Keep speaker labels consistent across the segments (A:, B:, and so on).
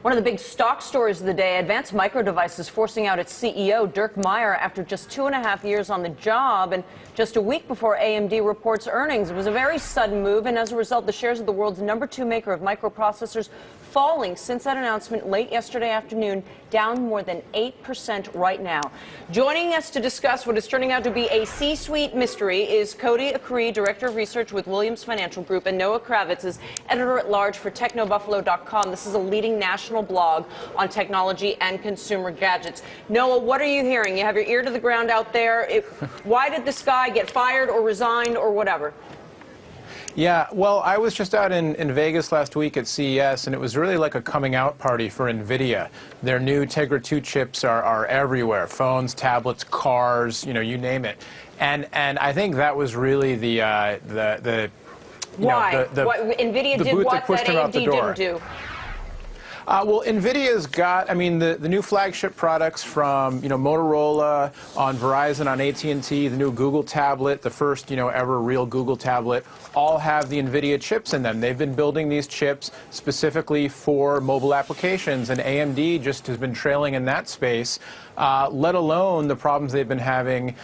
A: One of the big stock stories of the day, Advanced Micro Devices forcing out its CEO, Dirk Meyer, after just 2.5 years on the job. And just a week before AMD reports earnings, it was a very sudden move. And as a result, the shares of the world's #2 maker of microprocessors falling since that announcement late yesterday afternoon, down more than 8% right now. Joining us to discuss what is turning out to be a C-suite mystery is Cody Akri, Director of Research with Williams Financial Group, and Noah Kravitz is Editor-at-Large for TechnoBuffalo.com. This is a leading national blog on technology and consumer gadgets. Noah, what are you hearing? You have your ear to the ground out there. Why did this guy get fired or resigned or whatever?
B: Yeah, well, I was just out in Vegas last week at CES, and it was really like a coming out party for NVIDIA. Their new Tegra 2 chips are everywhere: phones, tablets, cars, you name it. And I think that was really the
A: why? NVIDIA did what that AMD didn't do?
B: Well, NVIDIA's got, the new flagship products from, Motorola, on Verizon, on AT&T, the new Google tablet, the first, ever real Google tablet, all have the NVIDIA chips in them. They've been building these chips specifically for mobile applications, and AMD just has been trailing in that space, let alone the problems they've been having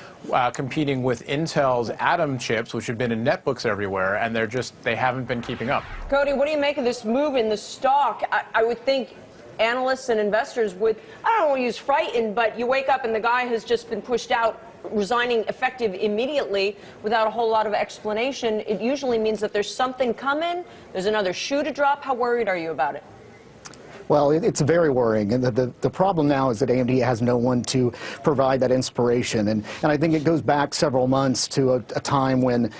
B: competing with Intel's Atom chips, which have been in netbooks everywhere, and they haven't been keeping up.
A: Cody, what do you make of this move in the stock? I would think analysts and investors would, I don't want to use frightened, but you wake up and the guy has just been pushed out, resigning effective immediately without a whole lot of explanation. It usually means that there's something coming, there's another shoe to drop. How worried are you about it?
C: Well, it's very worrying, and the problem now is that AMD has no one to provide that inspiration, and I think it goes back several months to a time when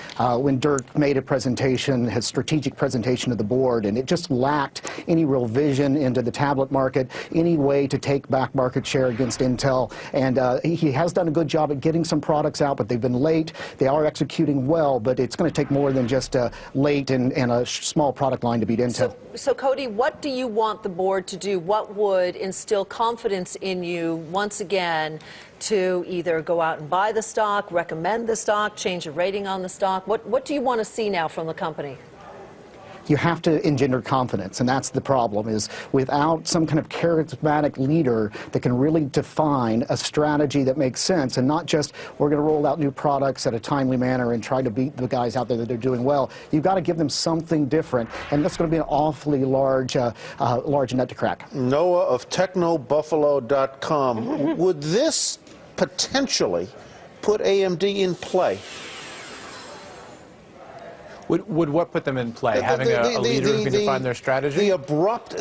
C: Dirk made a presentation, his strategic presentation to the board, and it just lacked any real vision into the tablet market, any way to take back market share against Intel, and he has done a good job at getting some products out, but they've been late. They are executing well, but it's going to take more than just late and a small product line to beat Intel.
D: So Cody, what do you want the board to do? What would instill confidence in you once again to either go out and buy the stock, recommend the stock, change the rating on the stock? What do you want to see now from the company?
C: You have to engender confidence, and that's the problem, is without some kind of charismatic leader that can really define a strategy that makes sense, and not just we're going to roll out new products at a timely manner and try to beat the guys out there that are doing well. You've got to give them something different, and that's going to be an awfully large nut to crack.
E: Noah of TechnoBuffalo.com. Would this potentially put AMD in play?
B: Would what put them in play? Having a leader who can define their strategy?
E: The abrupt,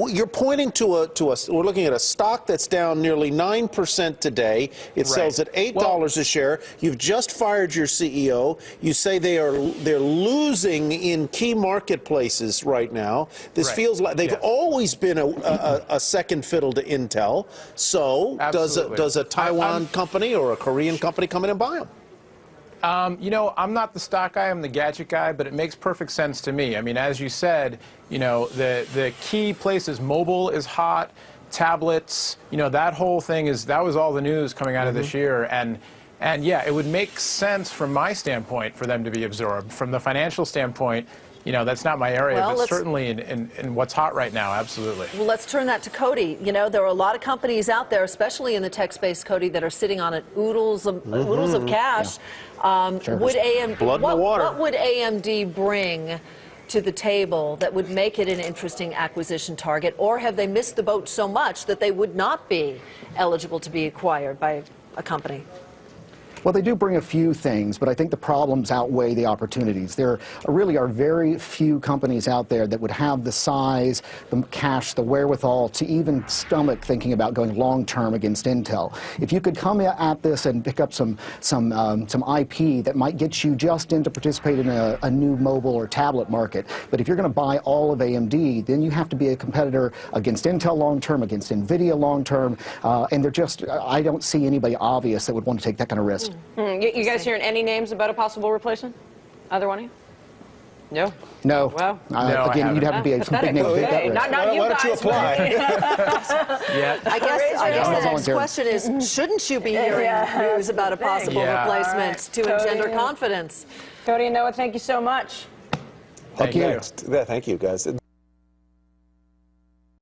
E: you're pointing to we're looking at a stock that's down nearly 9% today. It sells at $8 a share. You've just fired your CEO. You say they're losing in key marketplaces right now. This feels like they've always been a second fiddle to Intel. So does a Taiwan company or a Korean company come in and buy them?
B: I'm not the stock guy, I'm the gadget guy, but it makes perfect sense to me. As you said, the key places, mobile is hot, tablets, that whole thing that was all the news coming out of this year. And yeah, it would make sense from my standpoint for them to be absorbed. From the financial standpoint, that's not my area, but certainly in what's hot right now, absolutely.
D: Well, let's turn that to Cody. There are a lot of companies out there, especially in the tech space, Cody, that are sitting on oodles of cash. Would AMD, what would AMD bring to the table that would make it an interesting acquisition target, or have they missed the boat so much that they would not be eligible to be acquired by a company?
C: Well, they do bring a few things, but I think the problems outweigh the opportunities. There really are very few companies out there that would have the size, the cash, the wherewithal to even stomach thinking about going long-term against Intel. If you could come at this and pick up some IP that might get you just in to participate in a new mobile or tablet market, but if you're going to buy all of AMD, then you have to be a competitor against Intel long-term, against NVIDIA long-term, and I don't see anybody obvious that would want to take that kind of risk.
A: You guys hearing any names about a possible replacement? Either one of you? No.
C: No.
A: Well,
C: no, again, you'd have to be a big name to take that risk.
A: Not you
E: Why don't you
A: guys,
E: apply?
D: I guess the next question is, shouldn't you be hearing news about a possible replacement to engender confidence?
A: Cody and Noah, thank you so much.
C: Thank you.
E: Thank you, guys.